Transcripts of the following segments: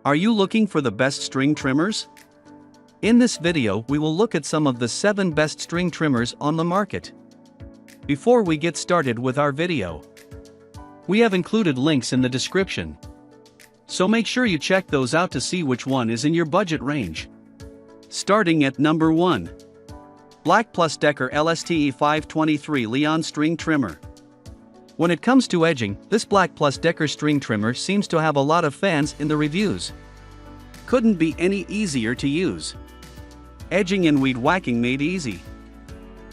Are you looking for the best string trimmers? In this video we will look at some of the 7 best string trimmers on the market. Before we get started with our video, we have included links in the description, so make sure you check those out to see which one is in your budget range. Starting at number 1. Black+Decker LSTE523 Lithium-Ion String Trimmer. When it comes to edging, this Black+Decker string trimmer seems to have a lot of fans in the reviews. Couldn't be any easier to use. Edging and weed whacking made easy.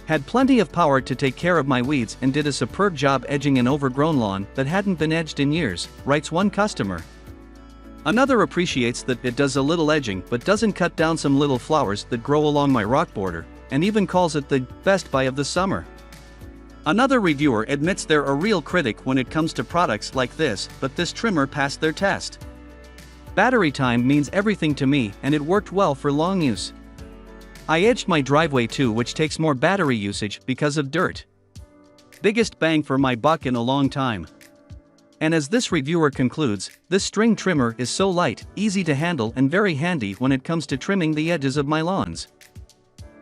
Had plenty of power to take care of my weeds and did a superb job edging an overgrown lawn that hadn't been edged in years, writes one customer. Another appreciates that it does a little edging but doesn't cut down some little flowers that grow along my rock border, and even calls it the best buy of the summer. Another reviewer admits they're a real critic when it comes to products like this, but this trimmer passed their test. Battery time means everything to me, and it worked well for long use. I edged my driveway too, which takes more battery usage because of dirt. Biggest bang for my buck in a long time. And as this reviewer concludes, this string trimmer is so light, easy to handle and very handy when it comes to trimming the edges of my lawns.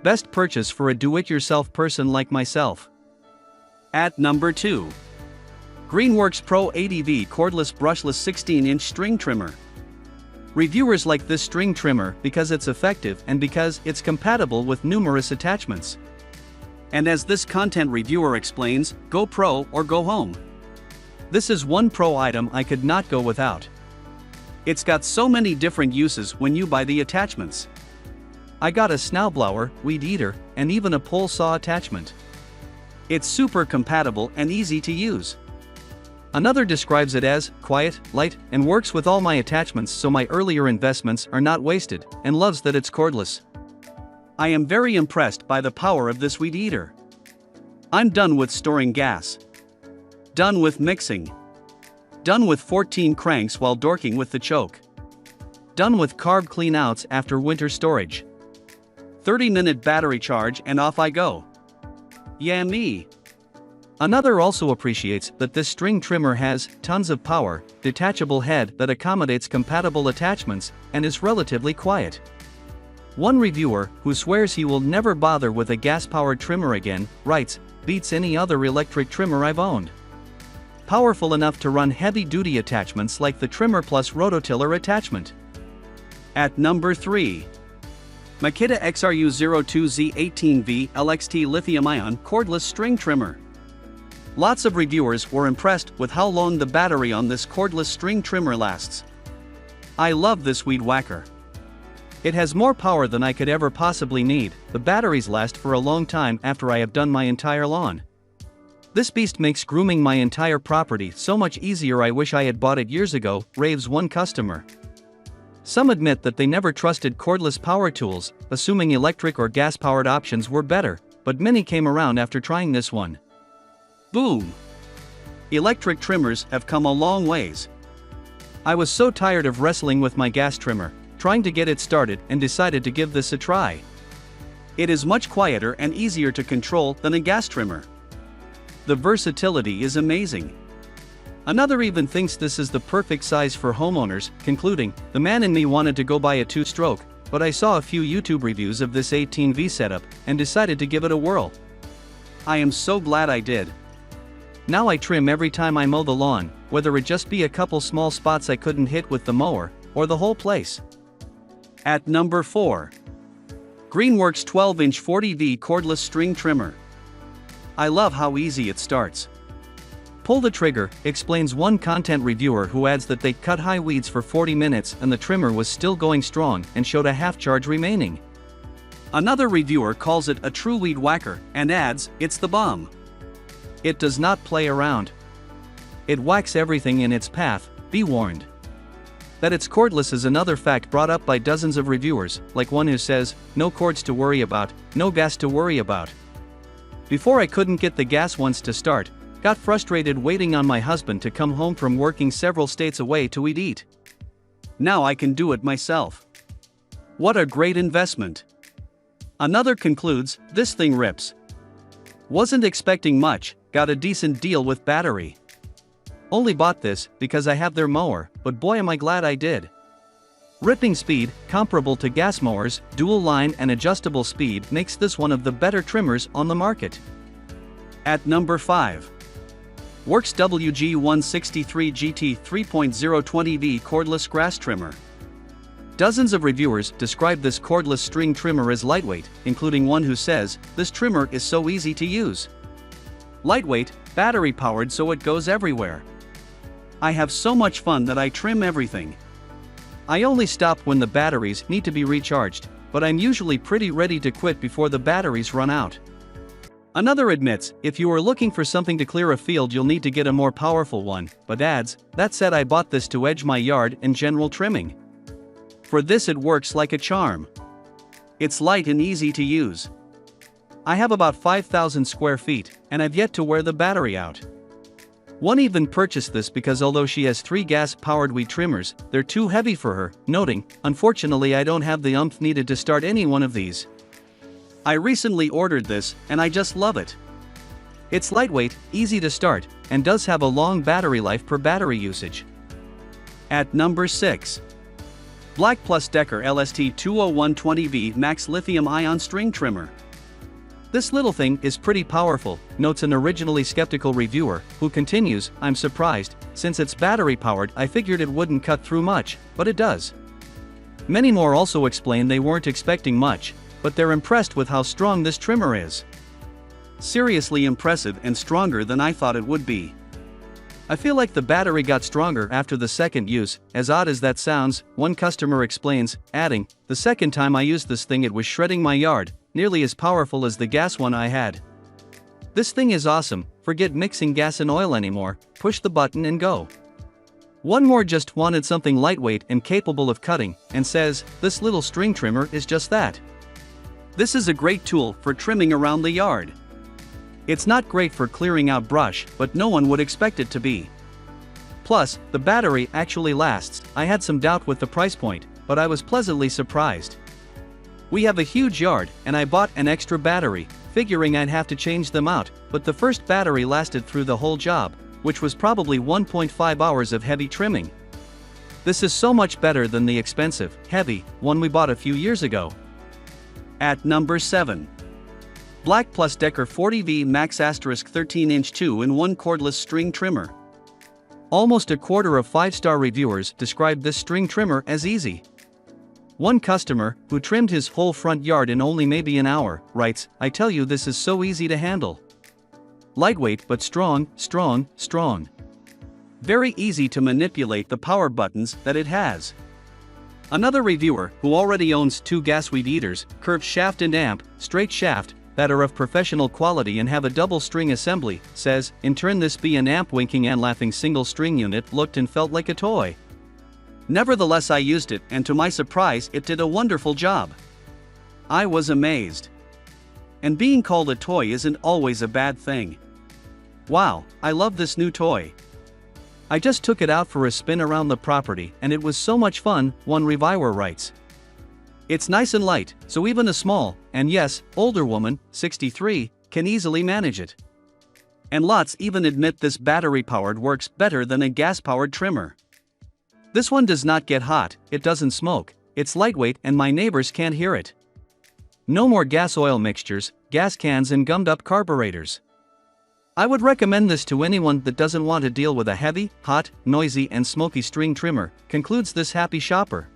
Best purchase for a do-it-yourself person like myself. At number 2. Greenworks Pro ADV Cordless Brushless 16-inch String Trimmer. Reviewers like this string trimmer because it's effective and because it's compatible with numerous attachments. And as this content reviewer explains, go pro or go home. This is one pro item I could not go without. It's got so many different uses when you buy the attachments. I got a snowblower, weed eater, and even a pole saw attachment. It's super compatible and easy to use. Another describes it as quiet, light, and works with all my attachments, so my earlier investments are not wasted, and loves that it's cordless. I am very impressed by the power of this weed eater. I'm done with storing gas. Done with mixing. Done with 14 cranks while dorking with the choke. Done with carb cleanouts after winter storage. 30-minute battery charge and off I go. Yeah me. Another also appreciates that this string trimmer has tons of power, detachable head that accommodates compatible attachments, and is relatively quiet. One reviewer, who swears he will never bother with a gas-powered trimmer again, writes, beats any other electric trimmer I've owned. Powerful enough to run heavy-duty attachments like the Trimmer Plus Rototiller attachment. At number 3. Makita XRU02Z 18V LST Lithium-Ion Cordless String Trimmer. Lots of reviewers were impressed with how long the battery on this cordless string trimmer lasts. I love this weed whacker. It has more power than I could ever possibly need. The batteries last for a long time after I have done my entire lawn. This beast makes grooming my entire property so much easier. I wish I had bought it years ago, raves one customer. Some admit that they never trusted cordless power tools, assuming electric or gas-powered options were better, but many came around after trying this one. Boom! Electric trimmers have come a long ways. I was so tired of wrestling with my gas trimmer, trying to get it started, and decided to give this a try. It is much quieter and easier to control than a gas trimmer. The versatility is amazing. Another even thinks this is the perfect size for homeowners, concluding, the man in me wanted to go buy a 2-stroke, but I saw a few YouTube reviews of this 18V setup, and decided to give it a whirl. I am so glad I did. Now I trim every time I mow the lawn, whether it just be a couple small spots I couldn't hit with the mower, or the whole place. At number 4. Greenworks 12-inch 40V Cordless String Trimmer. I love how easy it starts. Pull the trigger, explains one content reviewer, who adds that they cut high weeds for 40 minutes and the trimmer was still going strong and showed a half charge remaining. Another reviewer calls it a true weed whacker, and adds, it's the bomb. It does not play around. It whacks everything in its path, be warned. That it's cordless is another fact brought up by dozens of reviewers, like one who says, no cords to worry about, no gas to worry about. Before I couldn't get the gas once to start, got frustrated waiting on my husband to come home from working several states away to eat. Now I can do it myself. What a great investment. Another concludes, this thing rips. Wasn't expecting much, got a decent deal with battery. Only bought this because I have their mower, but boy am I glad I did. Ripping speed, comparable to gas mowers, dual line and adjustable speed makes this one of the better trimmers on the market. At number 5. Worx WG163 GT 3.020V Cordless Grass Trimmer. Dozens of reviewers describe this cordless string trimmer as lightweight, including one who says, "This trimmer is so easy to use." Lightweight, battery powered so it goes everywhere. I have so much fun that I trim everything. I only stop when the batteries need to be recharged, but I'm usually pretty ready to quit before the batteries run out. Another admits, if you are looking for something to clear a field you'll need to get a more powerful one, but adds, "That said, I bought this to edge my yard and general trimming. For this it works like a charm. It's light and easy to use. I have about 5,000 square feet, and I've yet to wear the battery out." One even purchased this because although she has 3 gas-powered weed trimmers, they're too heavy for her, noting, "Unfortunately I don't have the oomph needed to start any one of these." I recently ordered this, and I just love it. It's lightweight, easy to start, and does have a long battery life per battery usage. At number 6. Black+Decker LST523 Max Lithium-Ion String Trimmer. This little thing is pretty powerful, notes an originally skeptical reviewer, who continues, "I'm surprised, since it's battery powered I figured it wouldn't cut through much, but it does." Many more also explain they weren't expecting much, but they're impressed with how strong this trimmer is. Seriously impressive and stronger than I thought it would be. I feel like the battery got stronger after the second use, as odd as that sounds, one customer explains, adding, "The second time I used this thing it was shredding my yard, nearly as powerful as the gas one I had. This thing is awesome, forget mixing gas and oil anymore, push the button and go." One more just wanted something lightweight and capable of cutting, and says, "This little string trimmer is just that. This is a great tool for trimming around the yard. It's not great for clearing out brush, but no one would expect it to be. Plus, the battery actually lasts." I had some doubt with the price point, but I was pleasantly surprised. We have a huge yard, and I bought an extra battery, figuring I'd have to change them out, but the first battery lasted through the whole job, which was probably 1.5 hours of heavy trimming. This is so much better than the expensive, heavy one we bought a few years ago. At number 7. Black+Decker 40V Max * 13-inch 2-in-1 Cordless String Trimmer. Almost a quarter of 5-star reviewers described this string trimmer as easy. One customer, who trimmed his whole front yard in only maybe an hour, writes, "I tell you this is so easy to handle. Lightweight but strong, strong, strong. Very easy to manipulate the power buttons that it has." Another reviewer, who already owns 2 gas weed eaters, curved shaft and amp, straight shaft, that are of professional quality and have a double string assembly, says, "In turn this be an amp winking and laughing single string unit looked and felt like a toy. Nevertheless I used it and to my surprise it did a wonderful job. I was amazed. And being called a toy isn't always a bad thing. Wow, I love this new toy. I just took it out for a spin around the property and it was so much fun," one reviewer writes. "It's nice and light, so even a small, and yes, older woman, 63, can easily manage it. And lots even admit this battery-powered works better than a gas-powered trimmer. This one does not get hot, it doesn't smoke, it's lightweight and my neighbors can't hear it. No more gas-oil mixtures, gas cans and gummed-up carburetors. I would recommend this to anyone that doesn't want to deal with a heavy, hot, noisy and smoky string trimmer," concludes this happy shopper.